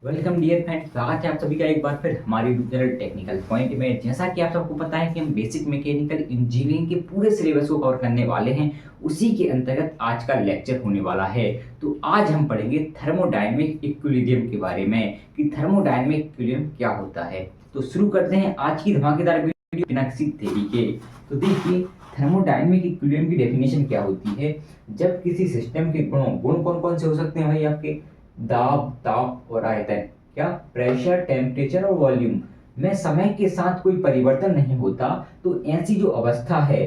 Welcome dear friends, स्वागत है आप सभी का एक बार फिर हमारे यूट्यूब चैनल टेक्निकल पॉइंट में। जैसा कि आप सबको पता है कि हम बेसिक मैकेनिकल इंजीनियरिंग के पूरे सिलेबस को कवर करने वाले हैं। उसी के अंतर्गत आज का लेक्चर होने वाला है। तो आज हम पढ़ेंगे थर्मोडायनेमिक इक्विलिब्रियम के बारे में कि थर्मोडायनेमिक इक्विलिब्रियम क्या होता है। तो शुरू करते हैं आज की धमाकेदार वीडियो बिना किसी देरी के। तो देखिए, थर्मोडायनेमिक इक्विलिब्रियम की डेफिनेशन क्या होती है। जब किसी सिस्टम के गुण कौन कौन से हो सकते हैं भाई आपके, दाब, ताप और आयतन, क्या प्रेशर, टेम्परेचर और वॉल्यूम में समय के साथ कोई परिवर्तन नहीं होता, तो ऐसी जो अवस्था है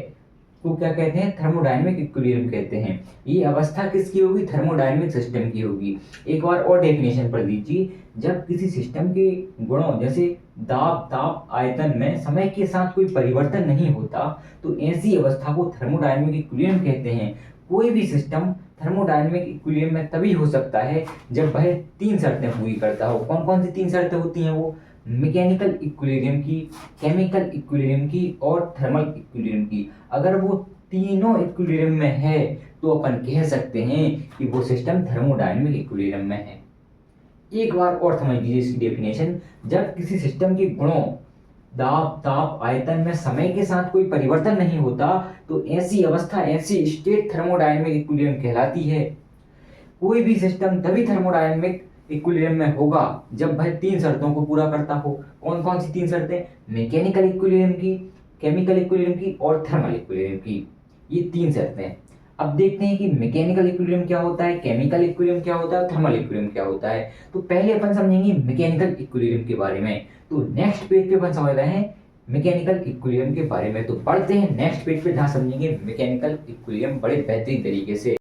को क्या कहते हैं, थर्मोडायनेमिक इक्विलिब्रियम कहते हैं। ये अवस्था किसकी होगी, थर्मोडायनेमिक सिस्टम की होगी। एक बार और डेफिनेशन पढ़ लीजिए। जब किसी सिस्टम के गुणों जैसे दाब, ताप, आयतन में समय के साथ कोई परिवर्तन नहीं होता, तो ऐसी अवस्था को थर्मोडायनेमिक इक्विलिब्रियम कहते हैं। कोई भी सिस्टम थर्मोडायनेमिक इक्विलिब्रियम में तभी हो सकता है जब वह तीन शर्तें पूरी करता हो। कौन कौन सी तीन शर्तें होती हैं वो, मैकेनिकल इक्विलिब्रियम की, केमिकल इक्विलिब्रियम की और थर्मल इक्विलिब्रियम की। अगर वो तीनों इक्विलिब्रियम में है तो अपन कह सकते हैं कि वो सिस्टम थर्मोडायनेमिक इक्विलिब्रियम में है। एक बार और समझ लीजिए इसकी डेफिनेशन। जब किसी सिस्टम के गुणों दाब, ताप, आयतन में समय के साथ कोई परिवर्तन नहीं होता, तो ऐसी अवस्था, ऐसी स्टेट थर्मोडायनेमिक इक्विलिब्रियम कहलाती है। कोई भी सिस्टम तभी थर्मोडायनेमिक इक्विलिब्रियम में होगा जब वह तीन शर्तों को पूरा करता हो। कौन कौन सी तीन शर्तें, मैकेनिकल इक्विलिब्रियम की, केमिकल इक्विलिब्रियम की और थर्मल इक्विलिब्रियम की। ये तीन शर्तें। अब देखते हैं कि मैकेनिकल इक्विलिब्रियम क्या होता है, केमिकल इक्विलिब्रियम क्या होता है, थर्मल इक्विलिब्रियम क्या होता है। तो पहले अपन समझेंगे मैकेनिकल इक्विलिब्रियम के बारे में। तो नेक्स्ट पेज पे अपन समझ रहे हैं मैकेनिकल इक्विलिब्रियम के बारे में। तो पढ़ते हैं नेक्स्ट पेज पे, जहां समझेंगे मैकेनिकल इक्विलिब्रियम बड़े बेहतरीन तरीके से।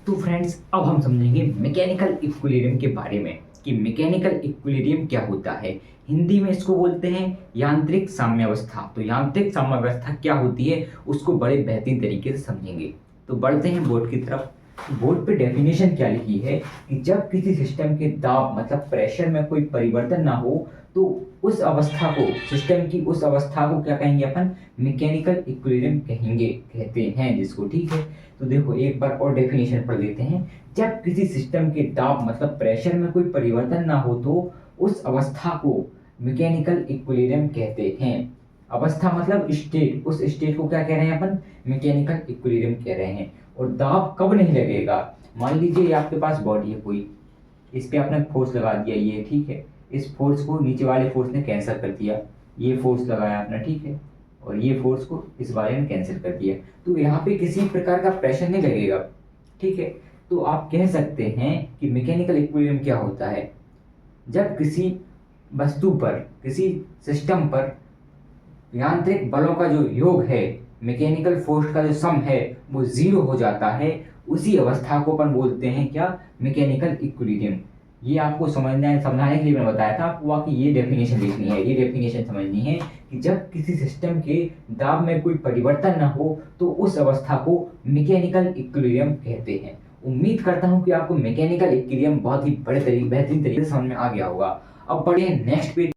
तो फ्रेंड्स, अब हम समझेंगे मैकेनिकल इक्विलिब्रियम के बारे में कि मैकेनिकल इक्विलिब्रियम क्या होता है। हिंदी में इसको बोलते हैं यांत्रिक साम्यावस्था। तो यांत्रिक साम्यावस्था क्या होती है उसको बड़े बेहतरीन तरीके से समझेंगे। तो बढ़ते हैं बोर्ड की तरफ। बोर्ड पे डेफिनेशन क्या लिखी है कि जब किसी सिस्टम के दाब मतलब प्रेशर में कोई परिवर्तन ना हो, तो उस अवस्था को, सिस्टम की उस अवस्था को क्या कहेंगे अपन, मैकेनिकल इक्विलिब्रियम कहेंगे, कहते हैं जिसको। ठीक है, तो देखो एक बार और डेफिनेशन पढ़ लेते हैं। जब किसी सिस्टम के दाब मतलब प्रेशर में कोई परिवर्तन ना हो, तो उस अवस्था को मैकेनिकल इक्विलिब्रियम कहते हैं। अवस्था मतलब स्टेट, उस स्टेट को क्या कह रहे हैं अपन, मैकेनिकल इक्विलिब्रियम कह रहे हैं। और दाब कब नहीं लगेगा, मान लीजिए आपके पास बॉडी है कोई, इस पे आपने फोर्स लगा दिया, ये ठीक है, इस फोर्स को नीचे वाले फोर्स ने कैंसिल कर दिया, ये फोर्स लगाया आपने, ठीक है, और ये फोर्स को इस वाले ने कैंसिल कर दिया, तो यहाँ पे किसी प्रकार का प्रेशर नहीं लगेगा। ठीक है, तो आप कह सकते हैं कि मैकेनिकल इक्विलिब्रियम क्या होता है, जब किसी वस्तु पर, किसी सिस्टम पर यांत्रिक बलों का जो योग है, मैकेनिकल फोर्स का जो सम है, वो जीरो हो जाता है। उसी अवस्था को अपन बोलते हैं क्या, मैकेनिकल इक्विलिब्रियम। ये आपको समझाने के लिए मैं बताया था आपको कि ये डेफिनेशन लिखनी है, ये डेफिनेशन समझनी है कि जब किसी सिस्टम के दाब में कोई परिवर्तन ना हो, तो उस अवस्था को मैकेनिकल इक्विलिब्रियम कहते हैं। उम्मीद करता हूँ कि आपको मैकेनिकल इक्विलिब्रियम बहुत ही बेहतरीन तरीके से समझ में आ गया होगा। अब बढ़े नेक्स्ट पेज,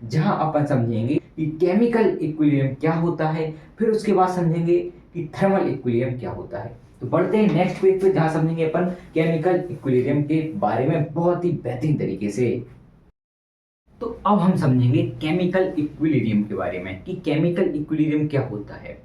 जहां अपन समझेंगे कि केमिकल इक्विलिब्रियम क्या होता है, फिर उसके बाद समझेंगे कि थर्मल इक्विलिब्रियम क्या होता है। तो बढ़ते हैं नेक्स्ट पेज पे, जहां समझेंगे अपन केमिकल इक्विलिब्रियम के बारे में बहुत ही बेहतरीन तरीके से। तो अब हम समझेंगे केमिकल इक्विलिब्रियम के बारे में कि केमिकल इक्विलिब्रियम क्या होता है।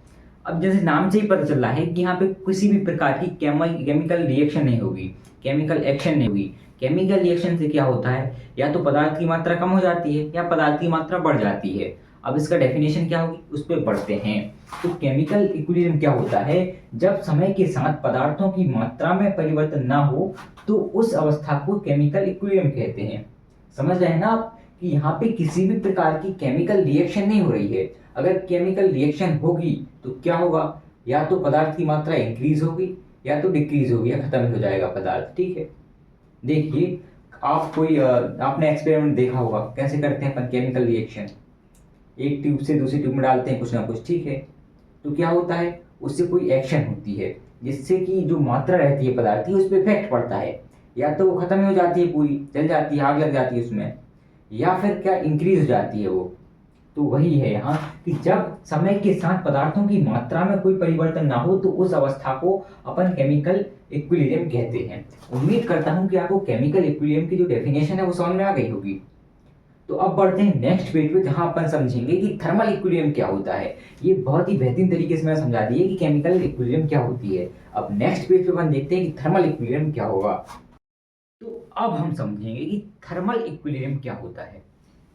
अब जैसे नाम से ही पता चल रहा है कि यहाँ पे किसी भी प्रकार की केमिकल रिएक्शन नहीं होगी, केमिकल एक्शन नहीं होगी। केमिकल रिएक्शन से क्या होता है, या तो पदार्थ की मात्रा कम हो जाती है या पदार्थ की मात्रा बढ़ जाती है। अब इसका डेफिनेशन क्या होगी उस पर बढ़ते हैं। तो केमिकल इक्विलिब्रियम क्या होता है, जब समय के साथ पदार्थों की मात्रा में परिवर्तन ना हो, तो उस अवस्था को केमिकल इक्विलिब्रियम कहते हैं। समझ रहे हैं ना आप कि यहाँ पे किसी भी प्रकार की केमिकल रिएक्शन नहीं हो रही है। अगर केमिकल रिएक्शन होगी तो क्या होगा, या तो पदार्थ की मात्रा इंक्रीज होगी या तो डिक्रीज होगी, या खत्म हो जाएगा पदार्थ। ठीक है, देखिए आप कोई आपने एक्सपेरिमेंट देखा होगा कैसे करते हैं अपन केमिकल रिएक्शन, एक ट्यूब से दूसरी ट्यूब में डालते हैं कुछ ना कुछ। ठीक है, तो क्या होता है, उससे कोई एक्शन होती है जिससे कि जो मात्रा रहती है पदार्थ की उस पर इफेक्ट पड़ता है। या तो वो खत्म हो जाती है, पूरी जल जाती है, आग लग जाती है उसमें, या फिर क्या इंक्रीज हो जाती है वो। तो वही है यहाँ कि जब समय के साथ पदार्थों की मात्रा में कोई परिवर्तन ना हो तो उस अवस्था को अपन केमिकल इक्विलिब्रियम कहते हैं। उम्मीद करता हूँ कि आपको केमिकल इक्विलिब्रियम की जो डेफिनेशन है वो समझ में आ गई होगी। तो अब बढ़ते हैं नेक्स्ट पेज पे, जहां अपन समझेंगे कि थर्मल इक्विलिब्रियम क्या होता है। ये बहुत ही बेहतरीन तरीके से मैंने समझा दिया कि केमिकल इक्विलिब्रियम क्या होती है। अब नेक्स्ट पेज पे अपन देखते हैं कि थर्मल इक्विलिब्रियम क्या होगा। तो अब हम समझेंगे कि थर्मल इक्विलिब्रियम क्या होता है,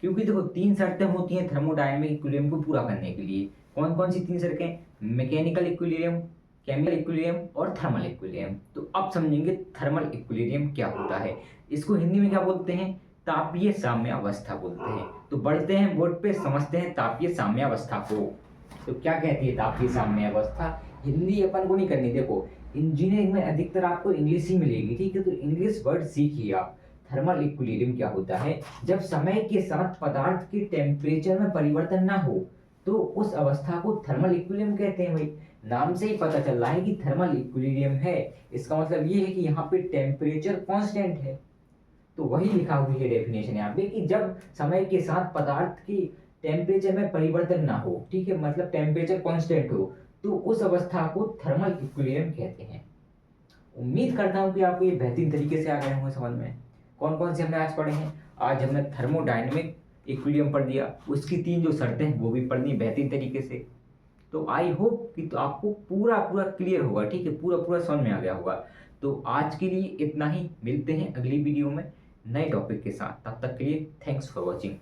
क्योंकि देखो तीन शर्तें होती हैं थर्मोडायनेमिक इक्विलिब्रियम को पूरा करने के लिए। कौन कौन सी तीन शर्तें? मैकेनिकल इक्विलिब्रियम, केमिकल इक्विलिब्रियम और थर्मल इक्विलिब्रियम। तो अब समझेंगे थर्मल इक्विलिब्रियम क्या होता है। इसको हिंदी में क्या बोलते हैं? तापीय साम्यावस्था बोलते हैं। तो बढ़ते हैं बोर्ड पे, समझते हैं तापीय साम्यावस्था को। तो क्या कहती है तापीय साम्यावस्था? हिंदी अपन को नहीं करनी, देखो इंजीनियरिंग में अधिकतर आपको इंग्लिश ही मिलेगी, ठीक है, तो इंग्लिश वर्ड सीखिए आप। थर्मल इक्विलिब्रियम क्या होता है? जब समय के साथ पदार्थ के टेम्परेचर में परिवर्तन ना हो तो उस अवस्था को थर्मल इक्विलिब्रियम कहते हैं। भाई नाम से ही पता चल रहा है कि थर्मल इक्विलिब्रियम है, इसका मतलब ये है कि यहाँ पे टेम्परेचर कांस्टेंट है। तो वही लिखा हुई है डेफिनेशन यहाँ पे कि जब समय के साथ पदार्थ की टेम्परेचर में परिवर्तन ना हो, ठीक है, मतलब टेम्परेचर कांस्टेंट हो, तो उस अवस्था को थर्मल इक्विलिब्रियम कहते हैं। उम्मीद करता हूँ कि आपको ये बेहतरीन तरीके से आ गए होंगे समझ में। कौन कौन से हमने आज पढ़े हैं? आज हमने थर्मोडायनेमिक इक्विलिब्रियम पढ़ दिया, उसकी तीन जो शर्तें हैं वो भी पढ़ दी बेहतरीन तरीके से। तो आई होप कि तो आपको पूरा पूरा क्लियर होगा, ठीक है, पूरा पूरा समझ में आ गया होगा। तो आज के लिए इतना ही, मिलते हैं अगली वीडियो में नए टॉपिक के साथ। तब तक के लिए थैंक्स फॉर वॉचिंग।